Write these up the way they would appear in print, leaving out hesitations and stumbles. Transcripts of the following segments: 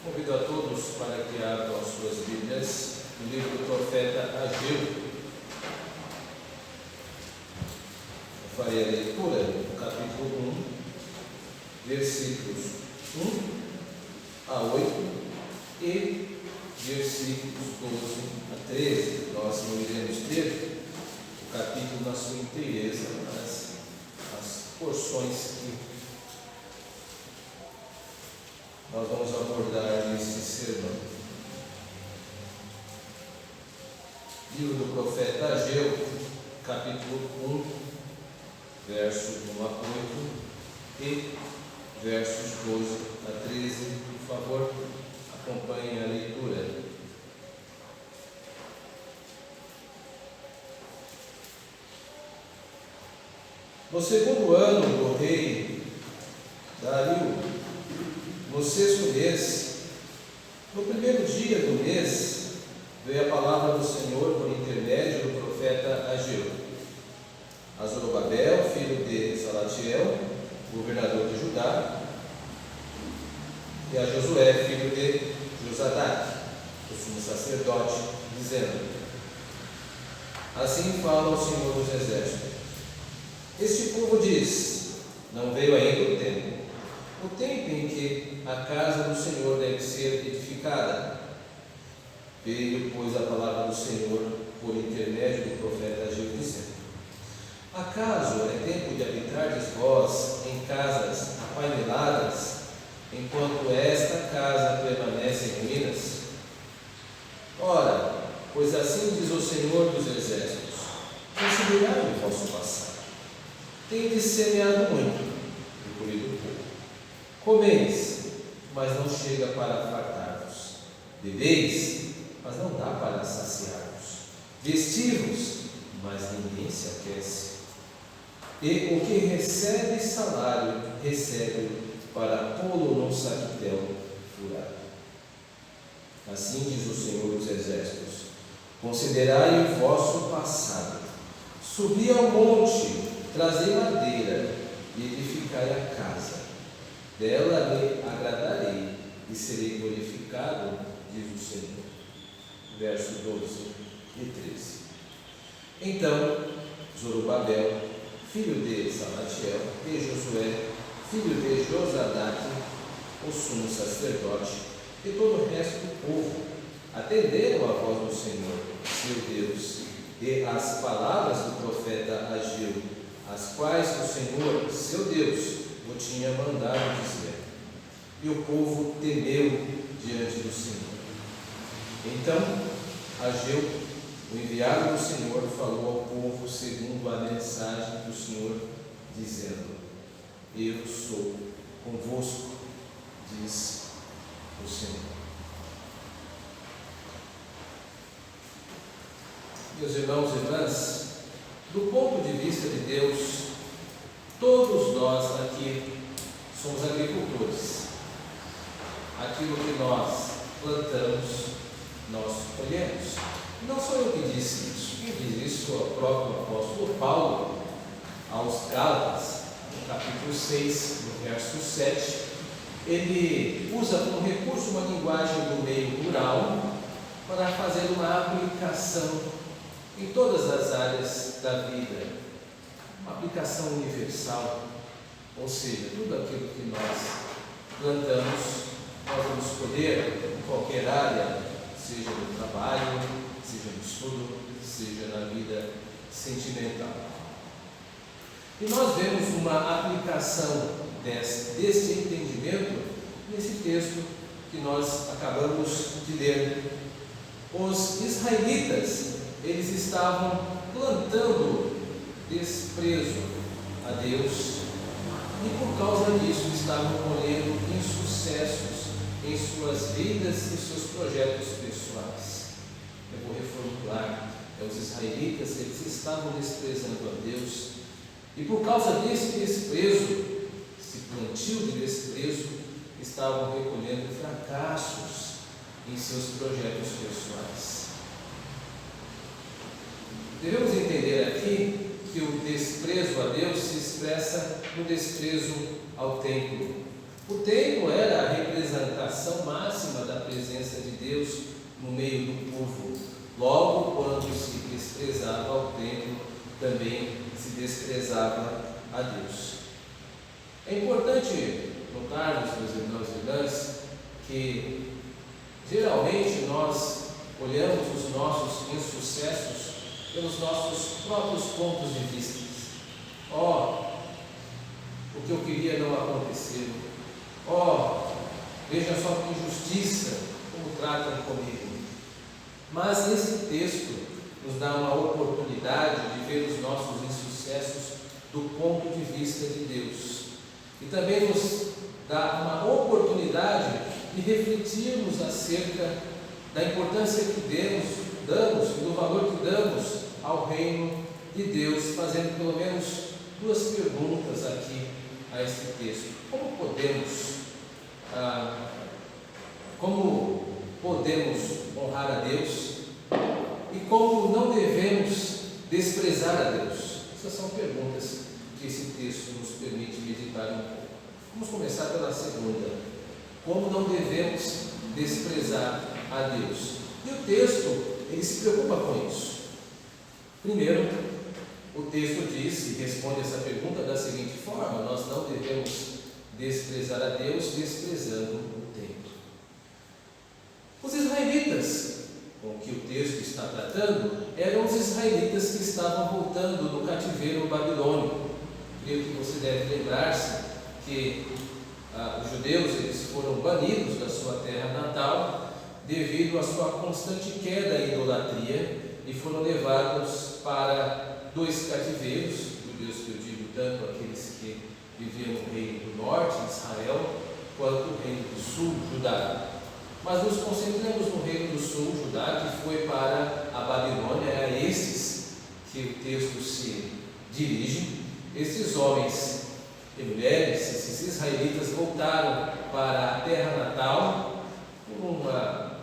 Convido a todos para que abram as suas Bíblias no livro do profeta Ageu. Eu farei a leitura do capítulo 1, versículos 1 a 8 e versículos 12 a 13. Nós não iremos ter o capítulo na sua inteireza, mas as porções que nós vamos abordar neste sermão. Livro do profeta Ageu, capítulo 1, verso 1 a 8 e versos 12 a 13. Por favor, acompanhem a leitura. No segundo ano do rei Dario, no sexto mês, no primeiro dia do mês, veio a palavra do Senhor por intermédio do profeta Ageu a Zorobabel, filho de Salatiel, governador de Judá, e a Josué, filho de Josadaque, o sumo sacerdote, dizendo: Assim fala o Senhor dos Exércitos. Este povo diz: não veio ainda o tempo em que a casa do Senhor deve ser edificada. Veio, pois, a palavra do Senhor por intermédio do profeta Ageu, dizendo: acaso é tempo de habitardes vós em casas apaineladas, enquanto esta casa permanece em ruínas? Ora, pois assim diz o Senhor dos Exércitos: considerai o vosso passado. Tendes semeado muito e colhido pouco. Comeis, mas não chega para fartar-vos. Bebeis, mas não dá para saciar-vos. Vestir-vos, mas ninguém se aquece. E o que recebe salário, recebe para pô-lo num saquitel furado. Assim diz o Senhor dos Exércitos: considerai o vosso passado. Subi ao monte, trazei madeira e edificai a casa. Dela me agradarei e serei glorificado, diz o Senhor. Verso 12 e 13. Então Zorobabel, filho de Salatiel, e Josué, filho de Josadaque, o sumo sacerdote, e todo o resto do povo atenderam a voz do Senhor, seu Deus, e as palavras do profeta Ageu, as quais o Senhor, seu Deus, o tinha mandado dizer. E o povo temeu diante do Senhor. Então Ageu, o enviado do Senhor, falou ao povo segundo a mensagem do Senhor, dizendo: eu sou convosco, diz o Senhor. Meus irmãos e irmãs, do ponto de vista de Deus, todos nós aqui somos agricultores. Aquilo que nós plantamos, nós colhemos. Não sou eu que disse isso. Quem diz isso é o próprio apóstolo Paulo aos Gálatas, no capítulo 6, no verso 7. Ele usa como recurso uma linguagem do meio rural para fazer uma aplicação em todas as áreas da vida, uma aplicação universal, ou seja, tudo aquilo que nós plantamos, nós vamos colher em qualquer área, seja no trabalho, seja no estudo, seja na vida sentimental. E nós vemos uma aplicação deste entendimento nesse texto que nós acabamos de ler. Os israelitas, eles estavam plantando desprezo a Deus e por causa disso estavam colhendo insucessos em suas vidas e seus projetos pessoais. Eu vou reformular: os israelitas, eles estavam desprezando a Deus e por causa desse desprezo, esse plantio de desprezo, estavam recolhendo fracassos em seus projetos pessoais. Devemos entender aqui que o desprezo a Deus se expressa no desprezo ao templo. O templo era a representação máxima Deus no meio do povo. Logo, quando se desprezava o templo, também se desprezava a Deus. É importante notarmos, meus irmãos e irmãs, que geralmente nós olhamos os nossos insucessos pelos nossos próprios pontos de vista. O que eu queria não aconteceu. Veja só que injustiça, como tratam comigo. Mas esse texto nos dá uma oportunidade de ver os nossos insucessos do ponto de vista de Deus. E também nos dá uma oportunidade de refletirmos acerca da importância que damos e do valor que damos ao reino de Deus, fazendo pelo menos duas perguntas aqui a esse texto. Como podemos honrar a Deus e como não devemos desprezar a Deus? Essas são perguntas que esse texto nos permite meditar um pouco. Vamos começar pela segunda. Como não devemos desprezar a Deus? E o texto, ele se preocupa com isso. Primeiro, o texto diz e responde essa pergunta da seguinte forma: nós não devemos desprezar a Deus desprezando o templo. Os israelitas, com que o texto está tratando, eram os israelitas que estavam voltando do cativeiro babilônico. Creio que você deve lembrar-se que os judeus eles foram banidos da sua terra natal devido à sua constante queda em idolatria e foram levados para dois cativeiros, judeus que eu digo tanto aqueles que viviam no reino do norte, Israel, quanto o reino do sul, Judá. Mas nos concentramos no reino do sul, Judá, que foi para a Babilônia. É a estes que o texto se dirige. Esses homens e mulheres, esses israelitas, voltaram para a terra natal por uma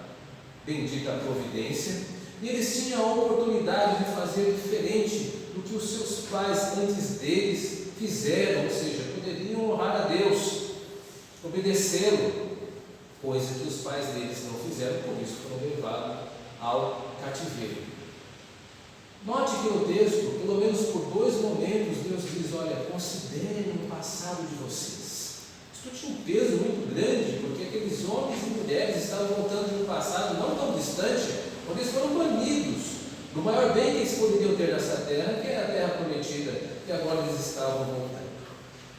bendita providência, e eles tinham a oportunidade de fazer diferente do que os seus pais antes deles fizeram, ou seja, poderiam honrar a Deus, obedecê-lo, coisa que os pais deles não fizeram, por isso foram levados ao cativeiro. Note que no texto, pelo menos por dois momentos, Deus diz: olha, considerem o passado de vocês. Isso tinha um peso muito grande, porque aqueles homens e mulheres estavam voltando do passado não tão distante, onde eles foram banidos do maior bem que eles poderiam ter nessa terra, que era a terra prometida, e agora eles estavam voltando.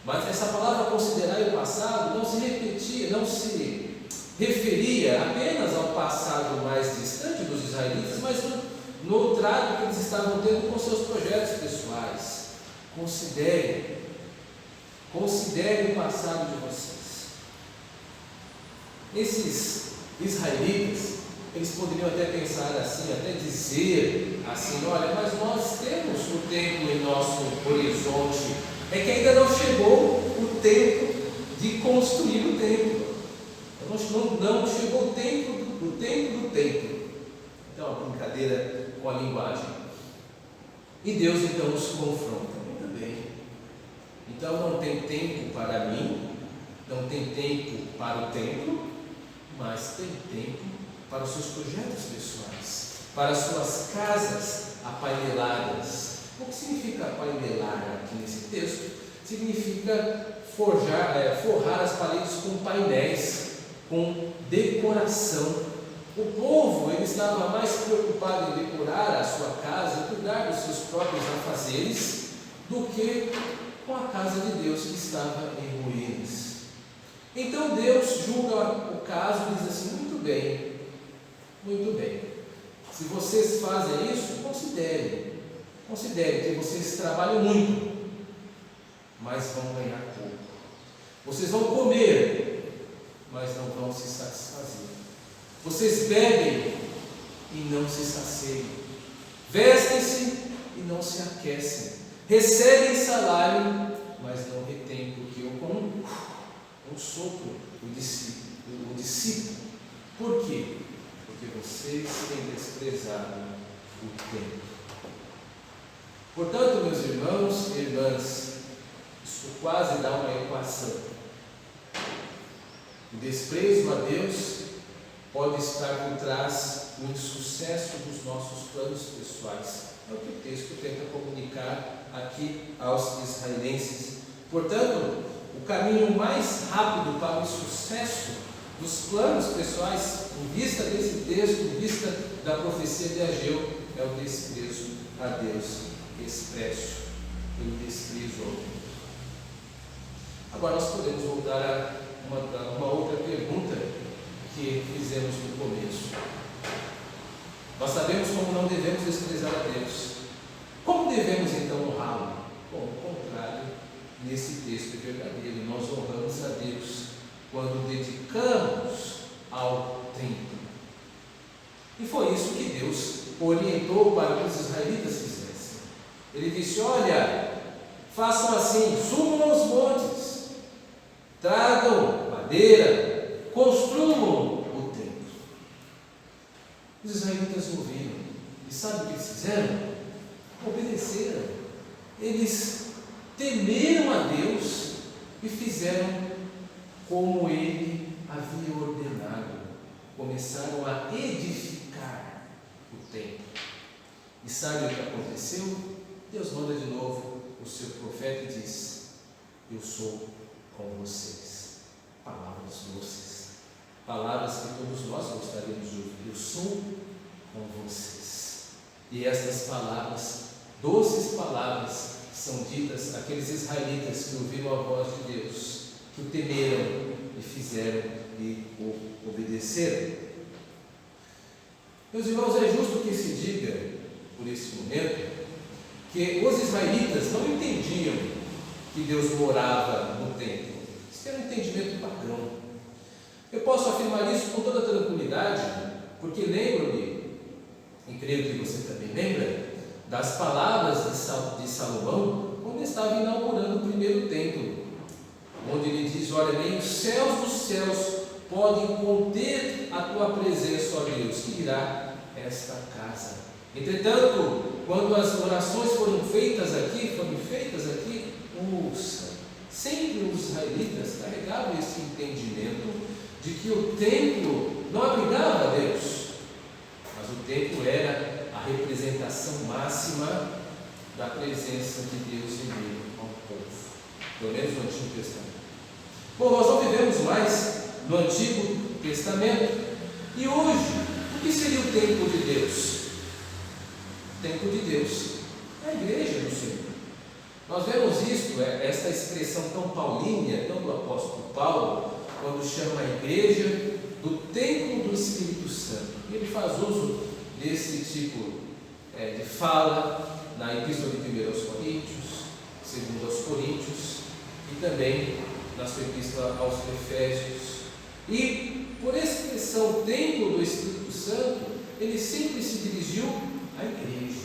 Mas essa palavra considerar o passado não se repetia, não se referia apenas ao passado mais distante dos israelitas, mas no trato que eles estavam tendo com seus projetos pessoais. Considerem o passado de vocês. Esses israelitas, eles poderiam até pensar assim, até dizer assim: olha, mas nós temos o tempo em nosso horizonte, é que ainda não chegou o tempo de construir o templo. Não chegou o tempo do templo. Então, uma brincadeira com a linguagem. E Deus então os confronta. Muito bem. Então não tem tempo para mim, não tem tempo para o templo, mas tem tempo para os seus projetos pessoais, para as suas casas apaineladas. O que significa apainelar aqui nesse texto? Significa forrar as paredes com painéis, com decoração. O povo ele estava mais preocupado em decorar a sua casa, cuidar dos seus próprios afazeres, do que com a casa de Deus que estava em ruínas. Então Deus julga o caso e diz assim: muito bem, se vocês fazem isso, considerem que vocês trabalham muito, mas vão ganhar pouco. Vocês vão comer, mas não vão se satisfazer. Vocês bebem e não se saciam. Vestem-se e não se aquecem. Recebem salário, mas não retêm, porque eu com um sopro o dissipo. Por quê? Porque vocês têm desprezado o tempo. Portanto, meus irmãos e irmãs, isso quase dá uma equação. O desprezo a Deus pode estar por trás do insucesso dos nossos planos pessoais. É o que o texto tenta comunicar aqui aos israelenses. Portanto, o caminho mais rápido para o sucesso dos planos pessoais, em vista desse texto, em vista da profecia de Ageu, é o desprezo a Deus expresso pelo desprezo ao mundo. Agora nós podemos voltar a uma outra pergunta que fizemos no começo. Nós sabemos como não devemos desprezar a Deus. Como devemos então honrá-lo? Bom, ao contrário, nesse texto verdadeiro, nós honramos a Deus quando dedicamos ao templo. E foi isso que Deus orientou para que os israelitas fizessem. Ele disse: olha, façam assim, subam aos montes, tragam madeira, construam o templo. Os israelitas ouviram. E sabe o que eles fizeram? Obedeceram. Eles temeram a Deus e fizeram como Ele havia ordenado. Começaram a edificar o templo. E sabe o que aconteceu? Deus manda de novo o seu profeta e diz: eu sou com vocês. Palavras doces, palavras que todos nós gostaríamos de ouvir. Eu sou com vocês. E estas palavras, doces palavras, são ditas àqueles israelitas que ouviram a voz de Deus, que o temeram e fizeram e o obedeceram. Meus irmãos, é justo que se diga, por esse momento, que os israelitas não entendiam que Deus morava no templo. Isso era um entendimento pagão. Eu posso afirmar isso com toda tranquilidade, porque lembro-me, e creio que você também lembra, das palavras de Salomão, quando estava inaugurando o primeiro templo, onde ele diz: olha, nem os céus dos céus podem conter a tua presença, ó Deus, que irá esta casa. Entretanto, quando as orações foram feitas aqui, ouça, sempre os israelitas carregavam esse entendimento de que o templo não abrigava a Deus, mas o templo era a representação máxima da presença de Deus em meio ao povo, pelo menos no Antigo Testamento. Bom, nós não vivemos mais no Antigo Testamento, e hoje, o que seria o templo de Deus? O templo de Deus é a igreja do Senhor. Nós vemos isto, esta expressão tão paulínea, tão do apóstolo Paulo, quando chama a igreja do templo do Espírito Santo. E ele faz uso desse tipo de fala na Epístola de 1 aos Coríntios, 2 aos Coríntios e também na sua Epístola aos Efésios. E por expressão templo do Espírito Santo, ele sempre se dirigiu à igreja.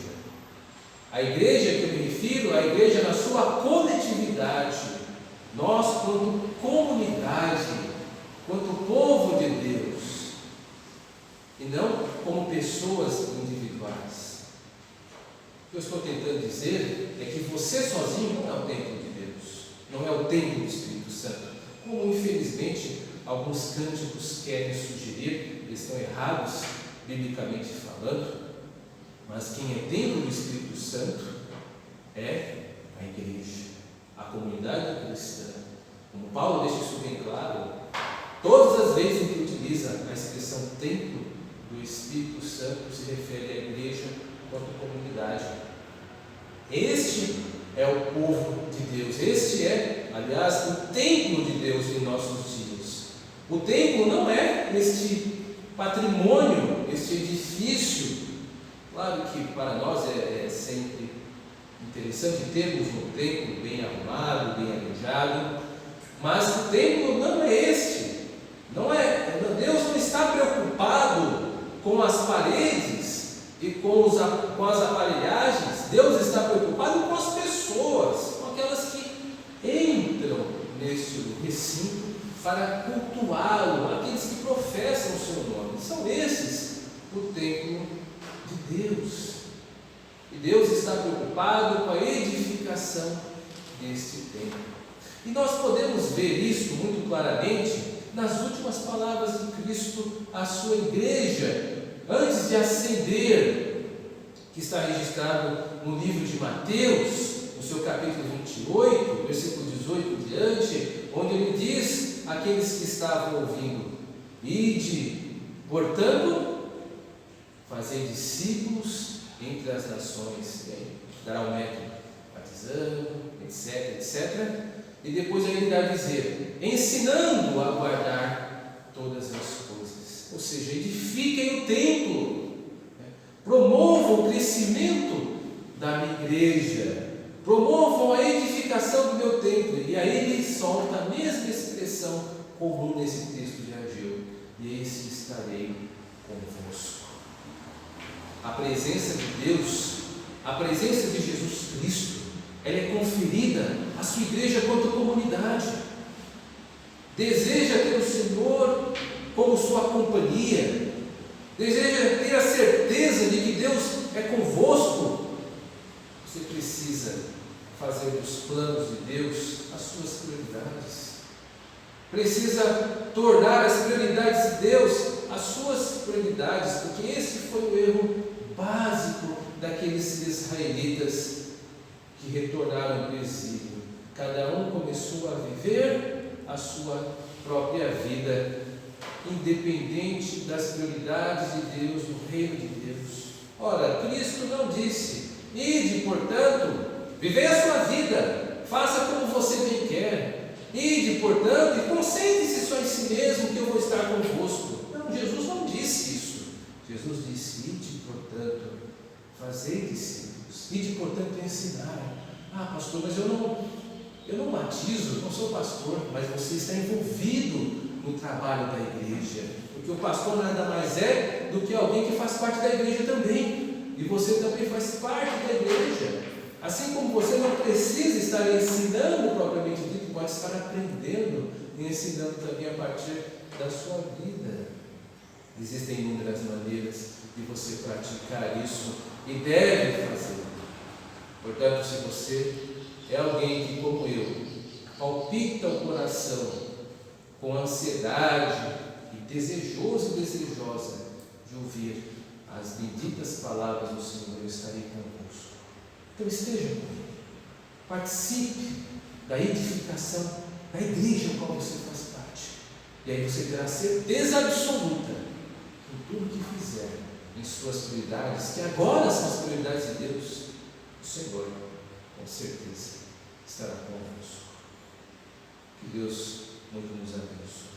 A igreja que eu me refiro, a igreja na sua coletividade, nós como comunidade, quanto povo de Deus, e não como pessoas individuais. O que eu estou tentando dizer é que você sozinho não é o templo de Deus, não é o templo do Espírito Santo, como infelizmente alguns cânticos querem sugerir. Eles estão errados, biblicamente falando, mas quem é templo do Espírito Santo é a igreja, a comunidade cristã. Como Paulo deixa isso bem claro, todas as vezes em que utiliza a expressão templo do Espírito Santo, se refere à igreja quanto comunidade. Este é o povo de Deus, este é, aliás, o templo de Deus em nossos dias. O templo não é este patrimônio, este edifício. Claro que para nós é sempre interessante termos um templo bem arrumado, bem arranjado, mas o templo não é este. Deus não está preocupado com as paredes e com as aparelhagens. Deus está preocupado com as pessoas, com aquelas que entram neste recinto para cultuá-lo, aqueles que professam o seu nome. São esses o templo de Deus. E Deus está preocupado com a edificação deste templo. E nós podemos ver isso muito claramente nas últimas palavras de Cristo. Cristo à sua igreja, antes de ascender, que está registrado no livro de Mateus, no seu capítulo 28, versículo 18 em diante, onde ele diz àqueles que estavam ouvindo: ide, portanto, fazei discípulos entre as nações, dará o método, batizando, etc, etc. E depois ele irá dizer: ensinando a guardar todas as coisas. Ou seja, edifiquem o templo, promovam o crescimento da minha igreja, promovam a edificação do meu templo. E aí ele solta a mesma expressão comum nesse texto de Ageu: e eis que estarei convosco. A presença de Deus, a presença de Jesus Cristo, ela é conferida à sua igreja quanto comunidade. Deseja ter o Senhor como sua companhia, deseja ter a certeza de que Deus é convosco. Você precisa fazer dos planos de Deus as suas prioridades, precisa tornar as prioridades de Deus as suas prioridades, porque esse foi o erro básico daqueles israelitas que retornaram do exílio. Cada um começou a viver a sua própria vida, independente das prioridades de Deus, do reino de Deus. Ora, Cristo não disse: ide, portanto, vivei a sua vida, faça como você bem quer. Ide, portanto, e concentre-se só em si mesmo, que eu vou estar convosco. Não, Jesus não disse isso. Jesus disse: ide, portanto, fazei discípulos. Ide, portanto, ensinar. Ah, pastor, mas eu não batizo, não sou pastor. Mas você está envolvido no trabalho da igreja, porque o pastor nada mais é do que alguém que faz parte da igreja também, e você também faz parte da igreja. Assim como você não precisa estar ensinando propriamente dito, pode estar aprendendo e ensinando também a partir da sua vida. Existem inúmeras maneiras de você praticar isso e deve fazer. Portanto, se você é alguém que, como eu, palpita o coração com ansiedade e desejoso e desejosa de ouvir as benditas palavras do Senhor, eu estarei convosco. Então esteja comigo, participe da edificação da igreja a qual você faz parte, e aí você terá certeza absoluta em tudo que fizer, em suas prioridades, que agora são as prioridades de Deus, o Senhor com certeza estará convosco. Que Deus muito nos abençoe.